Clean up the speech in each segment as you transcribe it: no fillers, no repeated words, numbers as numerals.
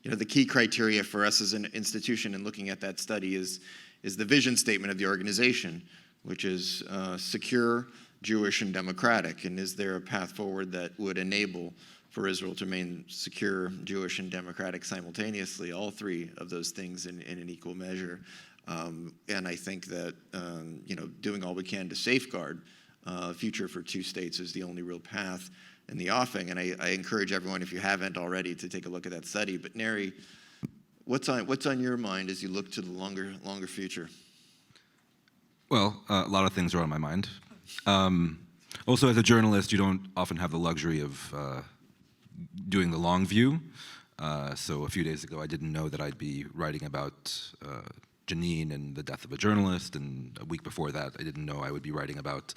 the key criteria for us as an institution in looking at that study is the vision statement of the organization, which is secure, Jewish, and democratic. And is there a path forward that would enable for Israel to remain secure, Jewish, and democratic simultaneously, all three of those things in an equal measure? And I think that doing all we can to safeguard a future for two states is the only real path in the offing. And I encourage everyone, if you haven't already, to take a look at that study. But Neri, what's on your mind as you look to the longer future? Well, a lot of things are on my mind. Also, as a journalist, you don't often have the luxury of doing the long view. So a few days ago, I didn't know that I'd be writing about Jenin and the death of a journalist, and a week before that, I didn't know I would be writing about,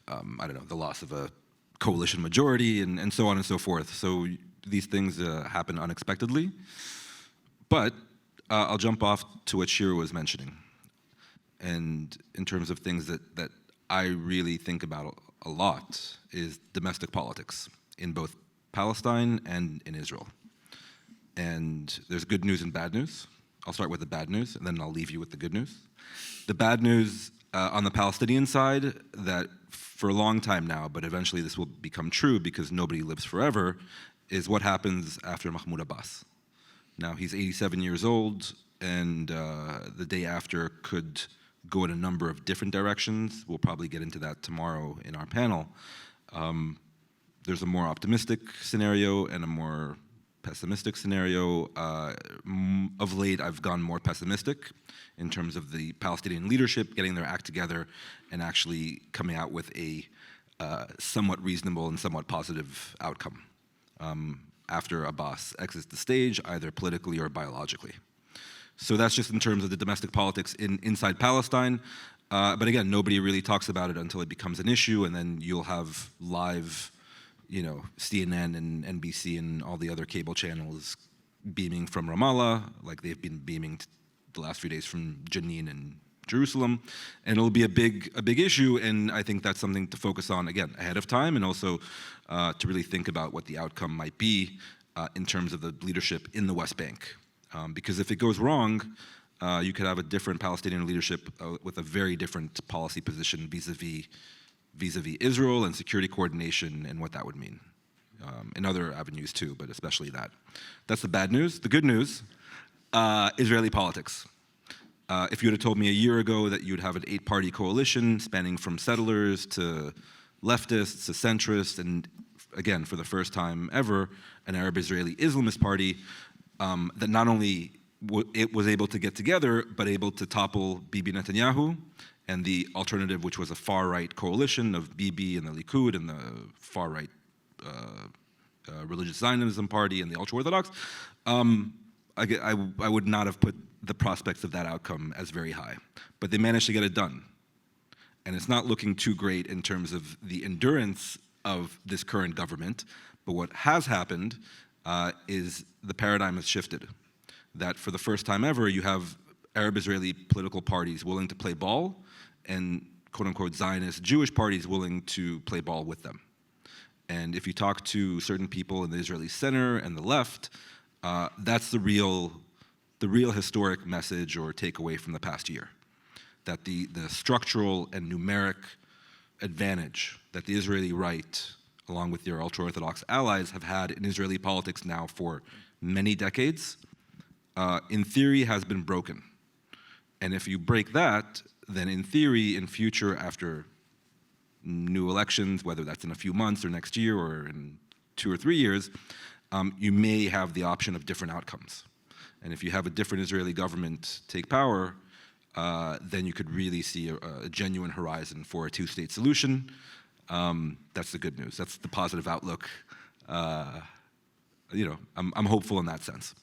the loss of a coalition majority, and so on and so forth. So these things happen unexpectedly. But I'll jump off to what Shira was mentioning. And in terms of things that I really think about a lot is domestic politics in both Palestine and in Israel. And there's good news and bad news. I'll start with the bad news, and then I'll leave you with the good news. The bad news on the Palestinian side, that for a long time now, but eventually this will become true because nobody lives forever, is what happens after Mahmoud Abbas. Now, he's 87 years old, and the day after could go in a number of different directions. We'll probably get into that tomorrow in our panel. There's a more optimistic scenario and a more pessimistic scenario. Of late, I've gone more pessimistic in terms of the Palestinian leadership getting their act together and actually coming out with a somewhat reasonable and somewhat positive outcome after Abbas exits the stage, either politically or biologically. So that's just in terms of the domestic politics inside Palestine. But again, nobody really talks about it until it becomes an issue, and then you'll have live, CNN and NBC and all the other cable channels beaming from Ramallah, like they've been beaming the last few days from Jenin and Jerusalem, and it'll be a big issue. And I think that's something to focus on again ahead of time, and also to really think about what the outcome might be in terms of the leadership in the West Bank. Because if it goes wrong, you could have a different Palestinian leadership with a very different policy position vis-a-vis Israel and security coordination and what that would mean. In other avenues too, but especially that. That's the bad news. The good news, Israeli politics. If you would have told me a year ago that you'd have an 8-party coalition spanning from settlers to leftists to centrists, and again, for the first time ever, an Arab Israeli Islamist party, that not only it was able to get together, but able to topple Bibi Netanyahu and the alternative, which was a far-right coalition of Bibi and the Likud and the far-right religious Zionism party and the ultra-Orthodox, I would not have put the prospects of that outcome as very high. But they managed to get it done. And it's not looking too great in terms of the endurance of this current government, but what has happened is the paradigm has shifted. That for the first time ever, you have Arab Israeli political parties willing to play ball and quote-unquote Zionist Jewish parties willing to play ball with them. And if you talk to certain people in the Israeli center and the left, that's the real historic message or takeaway from the past year. That the structural and numeric advantage that the Israeli right, along with their ultra-Orthodox allies, have had in Israeli politics now for many decades, in theory has been broken. And if you break that, then in theory, in future, after new elections, whether that's in a few months or next year or in 2 or 3 years, you may have the option of different outcomes. And if you have a different Israeli government take power, then you could really see a genuine horizon for a 2-state solution. That's the good news. That's the positive outlook. I'm hopeful in that sense.